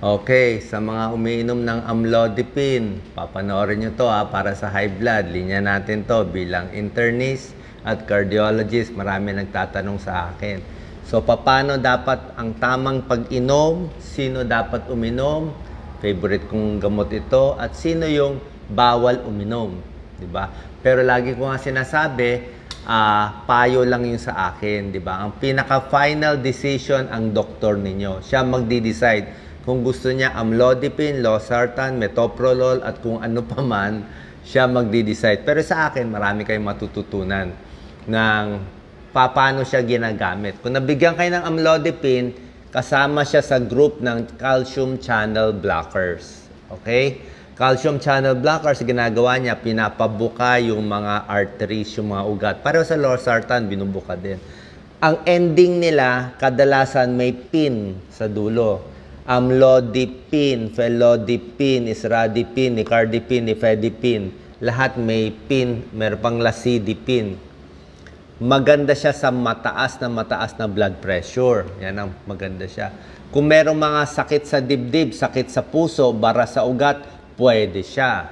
Okay, sa mga umiinom ng amlodipine, papanoorin nyo to para sa high blood. Linya natin to bilang internist at cardiologist. Marami nagtatanong sa akin. So, paano dapat ang tamang pag-inom? Sino dapat uminom? Favorite kong gamot ito. At sino yung bawal uminom? Diba? Pero lagi ko nga sinasabi, payo lang yun sa akin. Diba? Ang pinaka-final decision ang doktor ninyo. Siya magdi-decide. Kung gusto niya amlodipine, losartan, metoprolol, at kung ano pa man, siya magdi-decide. Pero sa akin, marami kayong matututunan ng paano siya ginagamit. Kung nabigyan kayo ng amlodipine, kasama siya sa group ng calcium channel blockers. Okay? Calcium channel blockers, ginagawa niya, pinapabuka yung mga arteries, yung mga ugat. Pero sa losartan, binubuka din. Ang ending nila, kadalasan may pin sa dulo. Amlodipine, felodipine, isradipine, nicardipine, nifedipine. Lahat may pin, meron pang lasidipine. Maganda siya sa mataas na blood pressure. Yan ang maganda siya. Kung merong mga sakit sa dibdib, sakit sa puso, bara sa ugat, pwede siya.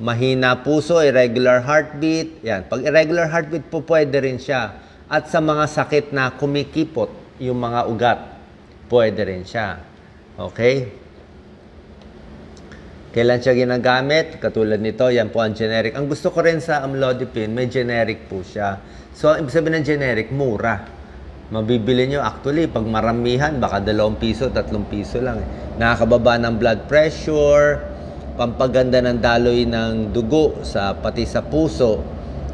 Mahina puso, irregular heartbeat. Yan. Pag irregular heartbeat po, pwede rin siya. At sa mga sakit na kumikipot, yung mga ugat, pwede rin siya. Okay? Kailan siya ginagamit? Katulad nito, yan po ang generic. Ang gusto ko rin sa amlodipine, may generic po siya. So, ibig sabihin ng generic, mura. Mabibili nyo, actually, pag maramihan, baka 2 piso, 3 piso lang. Nakakababa ng blood pressure, pampaganda ng daloy ng dugo, pati sa puso.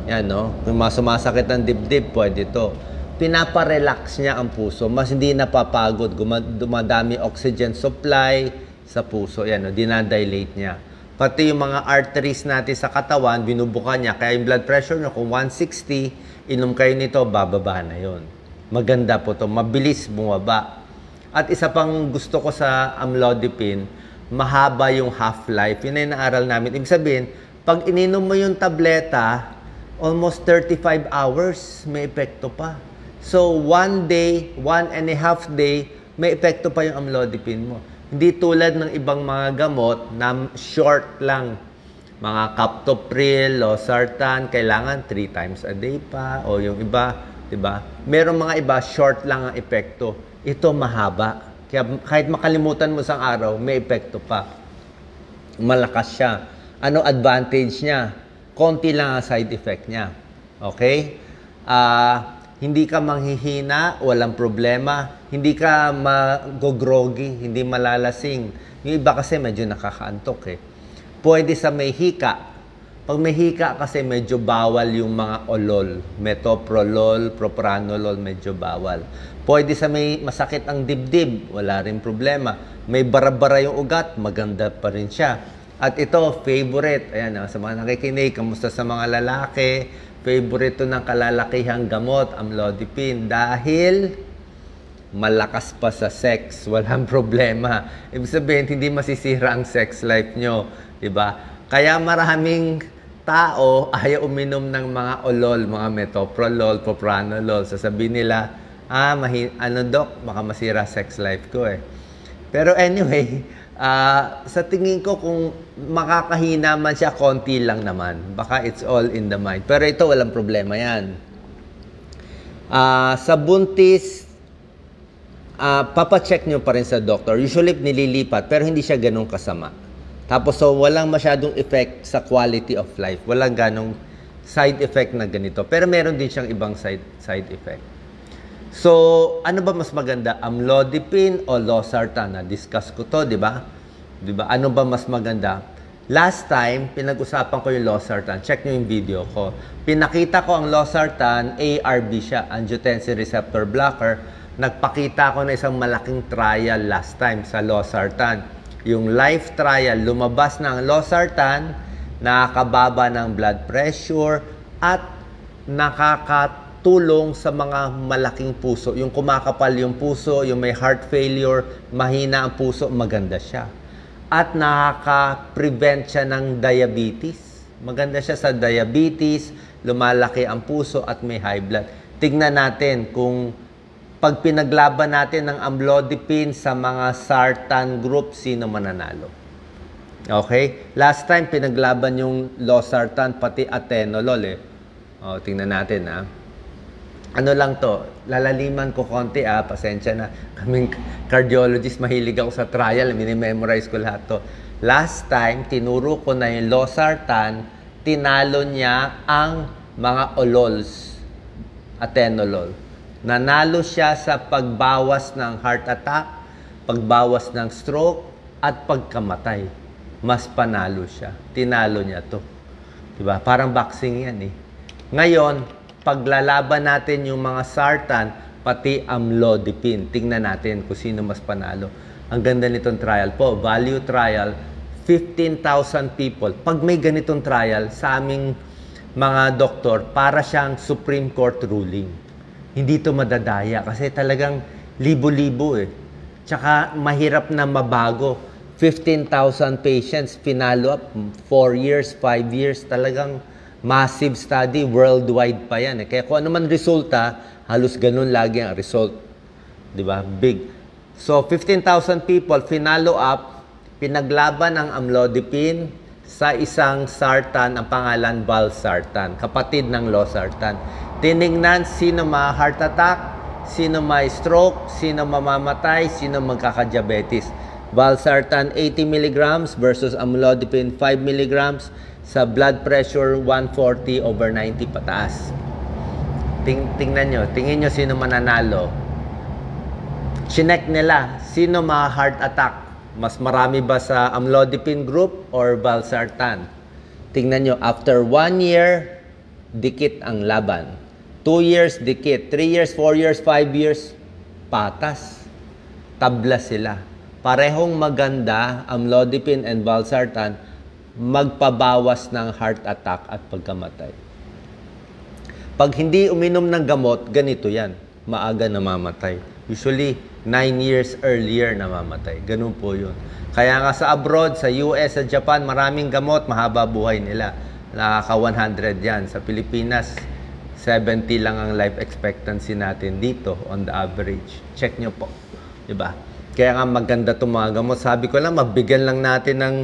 Yan, no? Kung sumasakit ng dibdib, pwede ito. Pinaparelax niya ang puso. Mas hindi napapagod. Dumadami oxygen supply sa puso. Yan, no? Dinadilate niya. Pati yung mga arteries natin sa katawan, binubuka niya. Kaya yung blood pressure nyo, kung 160, inom kayo nito, bababa na yon. Maganda po to. Mabilis bumaba. At isa pang gusto ko sa amlodipine, mahaba yung half-life. Yun ay naaral namin. Ibig sabihin, pag ininom mo yung tableta, almost 35 hours, may epekto pa. So, 1 day, 1.5 day, may epekto pa yung amlodipine mo. Hindi tulad ng ibang mga gamot na short lang. Mga captopril, losartan, kailangan 3 times a day pa. O yung iba, diba? Merong mga iba, short lang ang epekto. Ito mahaba. Kaya kahit makalimutan mo sa araw, may epekto pa. Malakas siya. Ano advantage niya? Konti lang ang side effect niya. Okay? Hindi ka manghihina, walang problema. Hindi ka mag-groggy, hindi malalasing. Yung iba kasi medyo nakakaantok eh. Pwede sa may hika. Pag may hika kasi medyo bawal yung mga olol. Metoprolol, propranolol, medyo bawal. Pwede sa may masakit ang dibdib, wala rin problema. May bara-bara yung ugat, maganda pa rin siya. At ito, favorite. Ayan, sa mga nakikinig, kamusta sa mga lalaki? Favorite to ng kalalakihang gamot, amlodipine. Dahil malakas pa sa sex, walang problema. Ibig sabihin, hindi masisira ang sex life nyo. Diba? Kaya maraming tao ayaw uminom ng mga olol, mga metoprolol, propranolol. Sasabihin nila, Dok, baka masira sex life ko eh. Pero anyway, sa tingin ko kung makakahina man siya, konti lang naman. Baka it's all in the mind. Pero ito, walang problema yan. Sa buntis, papacheck nyo pa rin sa doctor. Usually, nililipat, pero hindi siya ganun kasama. Tapos, so, walang masyadong effect sa quality of life. Walang ganong side effect na ganito. Pero meron din siyang ibang side effect. So, ano ba mas maganda? Amlodipine o losartan? Na-discuss ko to, di ba? Ano ba mas maganda? Last time, pinag-usapan ko yung losartan. Check nyo yung video ko. Pinakita ko ang losartan, ARB siya, angiotensin receptor blocker. Nagpakita ko na isang malaking trial last time sa losartan. Yung life trial, lumabas na ang losartan, nakakababa ng blood pressure, at nakakatulong sa mga malaking puso. Yung kumakapal yung puso, yung may heart failure, mahina ang puso, maganda siya. At nakaka-prevent siya ng diabetes. Maganda siya sa diabetes, lumalaki ang puso at may high blood. Tignan natin kung pag pinaglaban natin ng amlodipine sa mga sartan group, sino mananalo? Okay? Last time, pinaglaban yung losartan, pati atenolol eh. O, tingnan natin ha. Ano lang to, lalaliman ko konti pasensya na. Kaming cardiologist, mahilig ako sa trial, minimemorize ko lahat to. Last time, tinuro ko na yung losartan, tinalo niya ang mga olols, atenolol. Nanalo siya sa pagbawas ng heart attack, pagbawas ng stroke, at pagkamatay. Mas panalo siya. Tinalo niya to. Diba? Parang boxing yan eh. Ngayon, paglalaban natin yung mga sartan, pati amlodipine. Tingnan natin kung sino mas panalo. Ang ganda nitong trial po. Value trial, 15,000 people. Pag may ganitong trial, sa aming mga doktor, para siyang Supreme Court ruling. Hindi to madadaya kasi talagang libo-libo eh. Tsaka mahirap na mabago. 15,000 patients, finalo up, 4 years, 5 years, talagang massive study, worldwide pa yan eh. Kaya kung ano man resulta, halos ganun lagi ang result. Diba? Big. So, 15,000 people, finalo up, pinaglaban ang amlodipine sa isang sartan, ang pangalan valsartan, kapatid ng losartan. Tiningnan sino ma-heart attack, sino may stroke, sino mamamatay, sino magkaka-diabetes. Valsartan 80 mg versus amlodipine 5 mg sa blood pressure 140/90 pataas. Tingnan nyo, tingin nyo sino mananalo. Chinek nila, sino ma-heart attack. Mas marami ba sa amlodipine group or valsartan? Tingnan nyo, after 1 year, dikit ang laban. 2 years, dikit. 3 years, 4 years, 5 years, patas. Tabla sila. Parehong maganda, amlodipine and valsartan, magpabawas ng heart attack at pagkamatay. Pag hindi uminom ng gamot, ganito yan. Maaga namamatay. Usually, 9 years earlier namamatay. Ganun po yun. Kaya nga sa abroad, sa US, sa Japan, maraming gamot, mahaba buhay nila. Nakaka-100 yan. Sa Pilipinas, 70 lang ang life expectancy natin dito on the average. Check nyo po. Diba? Kaya nga maganda itong mga gamot. Sabi ko lang, mabigyan lang natin ng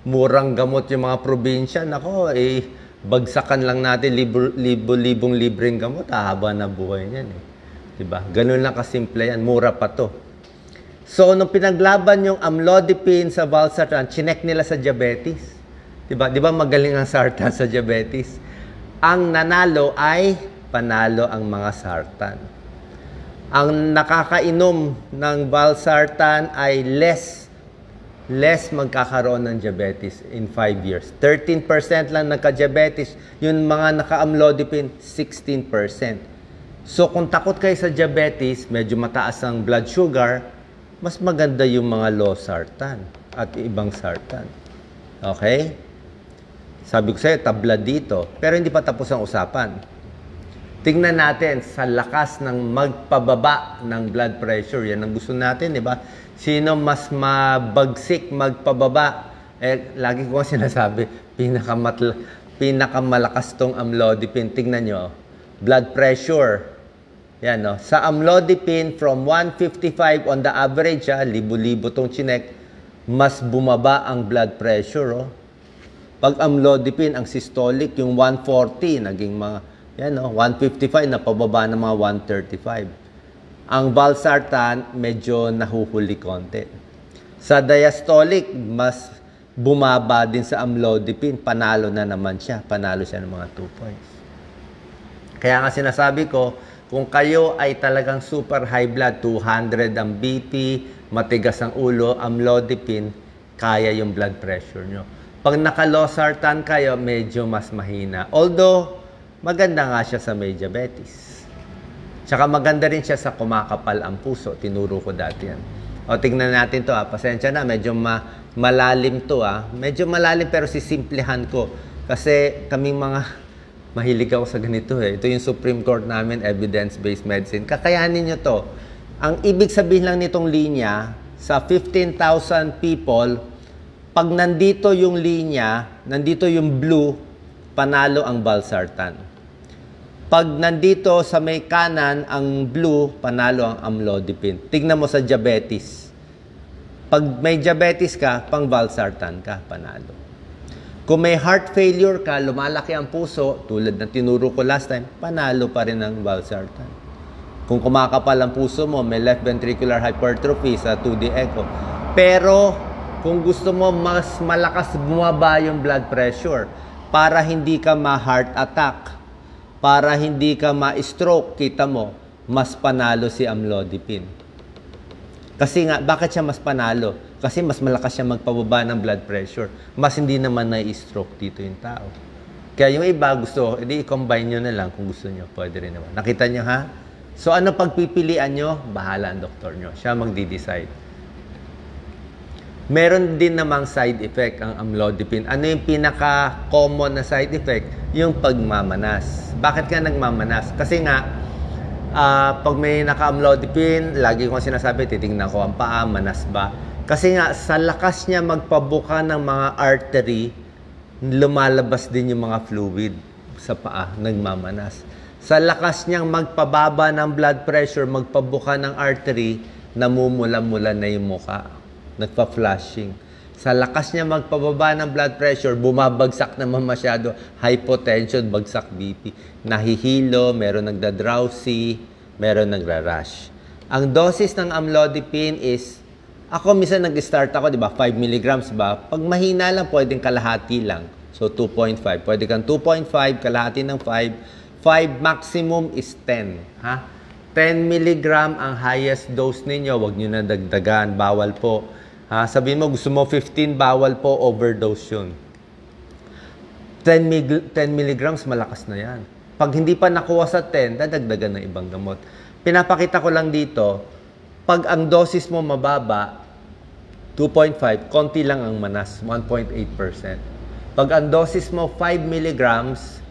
murang gamot yung mga probinsya. Nako, bagsakan lang natin libong libreng gamot. Haba na buhay niyan eh. Diba? Ganun lang kasimple yan. Mura pa to. So, nung pinaglaban yung amlodipine sa valsartan, chinek nila sa diabetes. Diba? Diba magaling ang sartan sa diabetes? Ang nanalo ay panalo ang mga sartan. Ang nakakainom ng valsartan ay less magkakaroon ng diabetes in 5 years. 13% lang nagka-diabetes. Yung mga naka-amlodipine, 16%. So, kung takot kayo sa diabetes, medyo mataas ang blood sugar, mas maganda yung mga losartan at ibang sartan. Okay? Sabi ko sa'yo, tabla dito. Pero hindi pa tapos ang usapan. Tingnan natin sa lakas ng magpababa ng blood pressure. Yan ang gusto natin, di ba? Sino mas mabagsik magpababa? Lagi ko sinasabi, pinakamalakas tong amlodipine. Tingnan nyo, blood pressure. Yan, no? Sa amlodipine, from 155 on the average, libo-libo tong chinek, mas bumaba ang blood pressure. Oh. Pag amlodipine, ang systolic, yung 140, naging mga, yan, no? 155 na pababa ng mga 135. Ang valsartan, medyo nahuhuli konti. Sa diastolic, mas bumaba din sa amlodipine. Panalo na naman siya. Panalo siya ng mga 2 points. Kaya nga sinasabi ko, kung kayo ay talagang super high blood, 200 ang BP, matigas ang ulo, amlodipine, kaya yung blood pressure nyo. Pag naka-losartan kayo, medyo mas mahina. Although, maganda nga siya sa may diabetes. Tsaka maganda rin siya sa kumakapal ang puso. Tinuro ko dati yan. O, tingnan natin to Pasensya na, medyo malalim to Medyo malalim pero sisimplehan ko. Kasi kaming mga mahilig ako sa ganito Ito yung Supreme Court namin, evidence-based medicine. Kakayanin nyo to. Ang ibig sabihin lang nitong linya, sa 15,000 people, pag nandito yung linya, nandito yung blue, panalo ang valsartan. Pag nandito sa may kanan, ang blue, panalo ang amlodipine. Tignan mo sa diabetes. Pag may diabetes ka, pang valsartan ka, panalo. Kung may heart failure ka, lumalaki ang puso, tulad ng tinuro ko last time, panalo pa rin ang valsartan. Kung kumakapal ang puso mo, may left ventricular hypertrophy sa 2D echo. Pero, kung gusto mo mas malakas bumaba yung blood pressure, para hindi ka ma-heart attack, para hindi ka ma-stroke, kita mo, mas panalo si amlodipine. Kasi nga, bakit siya mas panalo? Kasi mas malakas siya magpababa ng blood pressure. Mas hindi naman na-stroke dito yung tao. Kaya yung iba gusto, edi i-combine nyo na lang kung gusto nyo. Pwede rin naman. Nakita nyo ha? So ano pagpipilian nyo? Bahala ang doktor nyo. Siya magdi-decide. Meron din namang side effect ang amlodipine. Ano yung pinaka-common na side effect? Yung pagmamanas. Bakit ka nagmamanas? Kasi nga, pag may naka-amlodipine, lagi ko sinasabi, titignan ko ang paa, manas ba? Kasi nga, sa lakas niya magpabuka ng mga artery, lumalabas din yung mga fluid sa paa, nagmamanas. Sa lakas niyang magpababa ng blood pressure, magpabuka ng artery, namumula-mula na yung muka. Nagpa-flashing. Sa lakas niya magpababa ng blood pressure, bumabagsak naman masyado, hypotension, bagsak BP. Nahihilo, meron nagda-drowsy, meron nagra-rash. Ang dosis ng amlodipine is, ako minsan nag-start ako, di ba, 5 milligrams ba? Pag mahina lang, pwedeng kalahati lang. So, 2.5. Pwede kang 2.5, kalahati ng 5. 5 maximum is 10. Ha? 10 milligram ang highest dose ninyo. Huwag nyo na dagdagan. Bawal po. Ha? Sabihin mo, gusto mo 15, bawal po. Overdose yun. 10 milligrams, malakas na yan. Pag hindi pa nakuha sa 10, dadagdagan ng ibang gamot. Pinapakita ko lang dito, pag ang dosis mo mababa, 2.5, konti lang ang manas, 1.8%. Pag ang dosis mo 5 milligrams,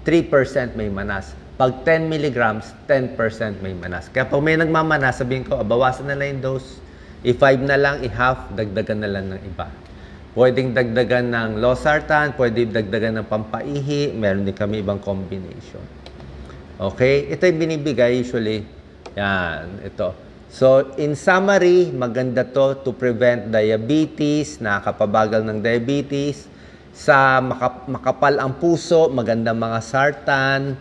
3% may manas. Pag 10 milligrams, 10% may manas. Kaya pag may nagmamanas, sabihin ko, bawasan na lang yung dose. I-5 na lang, i-half, dagdagan na lang ng iba. Pwedeng dagdagan ng losartan, pwedeng dagdagan ng pampaihi, meron din kami ibang combination. Okay? Ito yung binibigay usually. Yan, ito. So, in summary, maganda to prevent diabetes, nakakapabagal ng diabetes. Sa makapal ang puso, maganda mga sartan.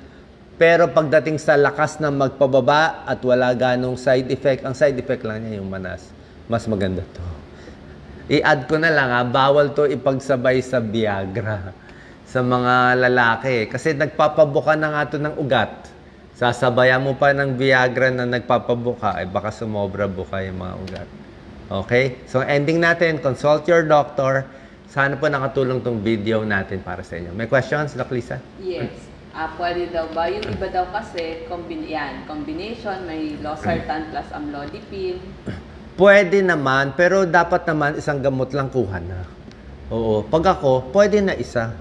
Pero pagdating sa lakas ng magpababa at wala ganong side effect, ang side effect lang niya yung manas. Mas maganda to. I-add ko na lang bawal to ipagsabay sa Viagra sa mga lalaki. Kasi nagpapabuka na nga to ng ugat. Sasabayan mo pa ng Viagra na nagpapabuka, baka sumobra buka yung mga ugat. Okay? So ending natin, consult your doctor. Sana po nakatulong tong video natin para sa inyo. May questions, Doc Lisa? Yes. Pwede daw ba? Yung iba daw kasi, combination, may losartan plus amlodipine. Pwede naman, pero dapat naman isang gamot lang kuha na. Oo. Pag ako, pwede na isa.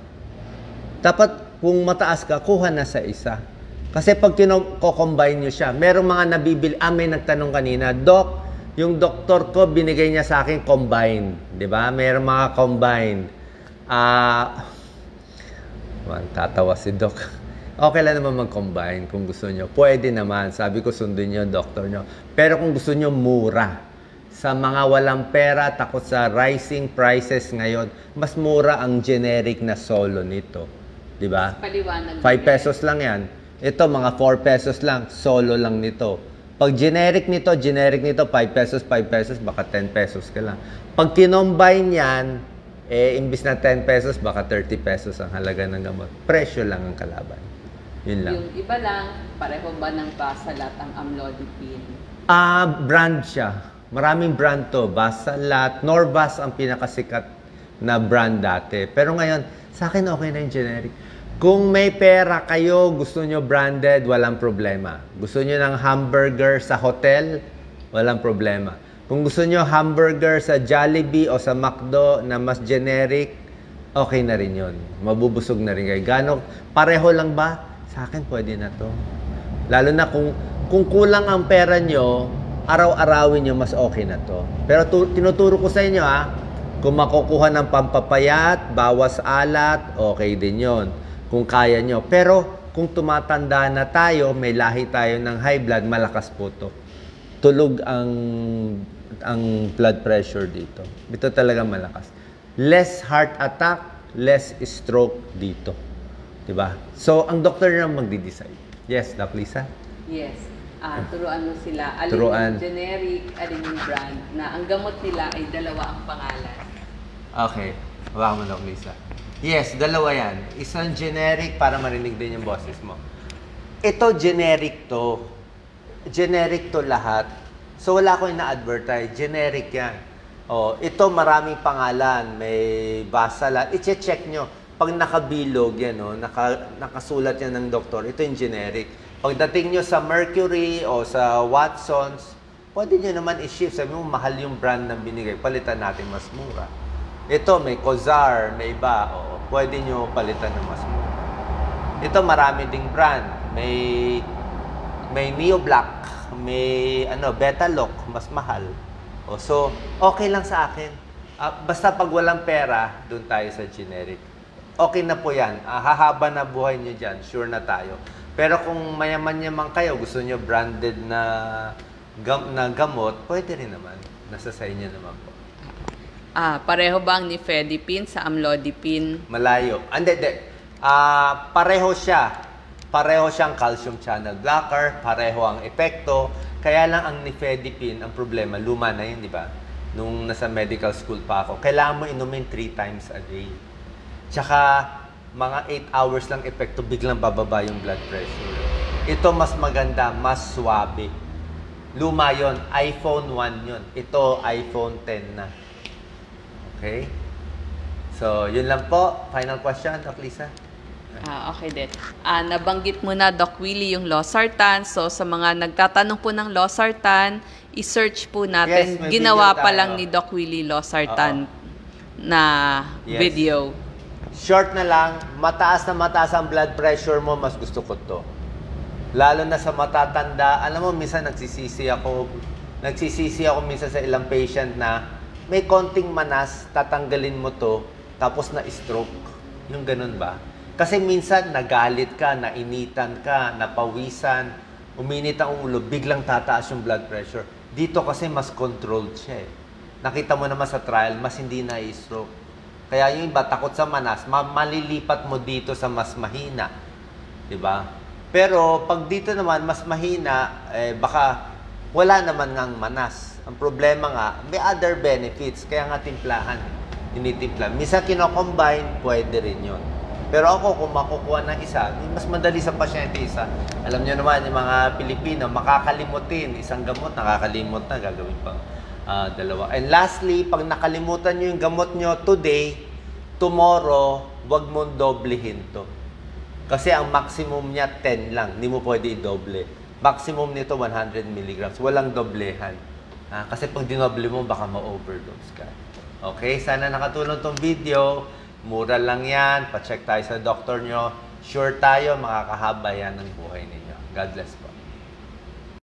Dapat kung mataas ka, kuha na sa isa. Kasi pag ko-combine nyo siya, merong mga nabibili, may nagtanong kanina, Doc, yung doktor ko, binigay niya sa akin combined. Di ba? Mayroong mga combined. Tatawa si Doc. Okay lang naman mag-combine kung gusto nyo. Pwede naman. Sabi ko, sundin nyo, doktor nyo. Pero kung gusto nyo, mura. Sa mga walang pera, takot sa rising prices ngayon, mas mura ang generic na solo nito. Di ba? 5 pesos lang yan. Ito, mga 4 pesos lang. Solo lang nito. Pag generic nito, 5 pesos, baka 10 pesos ka lang. Pag kinombine yan, imbis na 10 pesos, baka 30 pesos ang halaga ng gamot. Presyo lang ang kalaban. Yun lang. Yung iba lang, pareho ba ng Basalat ang amlodipine? Brand siya. Maraming brand to. Basalat, Norvas ang pinakasikat na brand dati. Pero ngayon, sa akin okay na yung generic. Kung may pera kayo, gusto nyo branded, walang problema. Gusto nyo ng hamburger sa hotel, walang problema. Kung gusto nyo hamburger sa Jollibee o sa McDo na mas generic, okay na rin yun. Mabubusog na rin kayo. Pareho lang ba? Sa akin, pwede na to. Lalo na kung kulang ang pera nyo, araw-arawin nyo, mas okay na to. Pero tinuturo ko sa inyo, kung makukuha ng pampapayat, bawas alat, okay din yon. Kung kaya nyo. Pero kung tumatanda na tayo, may lahi tayo ng high blood, malakas po to. Tulog ang blood pressure dito. Ito talaga malakas. Less heart attack, less stroke dito. Diba? So, ang doktor na magdi-decide. Yes, Doc Lisa? Yes. Turuan mo sila. Alin Turuan. yung generic, alin yung brand, na ang gamot nila ay dalawa ang pangalan. Okay. Hawakan mo, Doc Lisa. Yes, dalawa yan. Isang generic para marinig din yung boses mo. Ito, generic to. Generic to lahat. So, wala ko ina-advertise. Generic yan. Oh, ito maraming pangalan. May Basalat. I-check nyo. Pag nakabilog yan, oh, nakasulat yan ng doktor, ito yung generic. Pagdating nyo sa Mercury o sa Watsons, pwede nyo naman i-shift. Sabi mo, mahal yung brand na binigay. Palitan natin mas mura. Ito, may Cozar, may iba. O, pwede nyo palitan ng mas mura. Ito, marami ding brand. May Neo Black, may Betalock, mas mahal. O, so, okay lang sa akin. Basta pag walang pera, doon tayo sa generic. Okay na po yan. Hahaba na buhay nyo dyan. Sure na tayo. Pero kung mayaman-yaman kayo, gusto nyo branded na gamot, pwede rin naman. Nasa sa inyo naman po. Pareho ba ang nifedipine sa amlodipine? Malayo. Hindi. Pareho siya. Pareho siyang calcium channel blocker. Pareho ang epekto. Kaya lang ang nifedipine, ang problema, luma na yun, di ba? Nung nasa medical school pa ako, kailangan mo inumin 3 times a day. Tsaka, mga 8 hours lang epekto, biglang bababa yung blood pressure. Ito mas maganda, mas swabe. Luma yun, iPhone 1 yun. Ito, iPhone 10 na. Okay? So, yun lang po. Final question, Doc Lisa? Okay din. Nabanggit mo na, Doc Willie, yung losartan. So, sa mga nagtatanong po ng losartan, i-search po natin. Yes, Ginawa video pa tayo. lang ni Doc Willie losartan na Yes. video. Short na lang, mataas ang blood pressure mo, mas gusto ko to. Lalo na sa matatanda, alam mo, minsan nagsisisi ako minsan sa ilang patient na may konting manas, tatanggalin mo to, tapos na-stroke. Yung ganun ba? Kasi minsan nagalit ka, nainitan ka, napawisan, uminit ang ulo, biglang tataas yung blood pressure. Dito kasi mas controlled siya eh. Nakita mo naman sa trial, mas hindi na-stroke. Kaya yung iba takot sa manas, malilipat mo dito sa mas mahina. 'Di ba? Pero pag dito naman mas mahina, baka wala naman ngang manas. Ang problema nga, may other benefits, kaya nga timplahan. Tinitimpla. Minsan kino-combine, pwede rin 'yon. Pero ako kung makukuha ng isa, mas madali sa pasyente isa. Alam niyo naman yung mga Pilipino, makakalimutin isang gamot, nakakalimot na, gagawin pang dalawa. And lastly, pag nakalimutan nyo yung gamot nyo today, tomorrow, wag mong doblehin to. Kasi ang maximum niya 10 lang. Hindi mo pwede i-doble. Maximum nito 100 mg. Walang doblehan. Kasi pag dinoble mo, baka ma-overdose ka. Okay? Sana nakatulong tong video. Mura lang yan. Pa-check tayo sa doktor nyo. Sure tayo, makakahaba yan ng buhay ninyo. God bless po.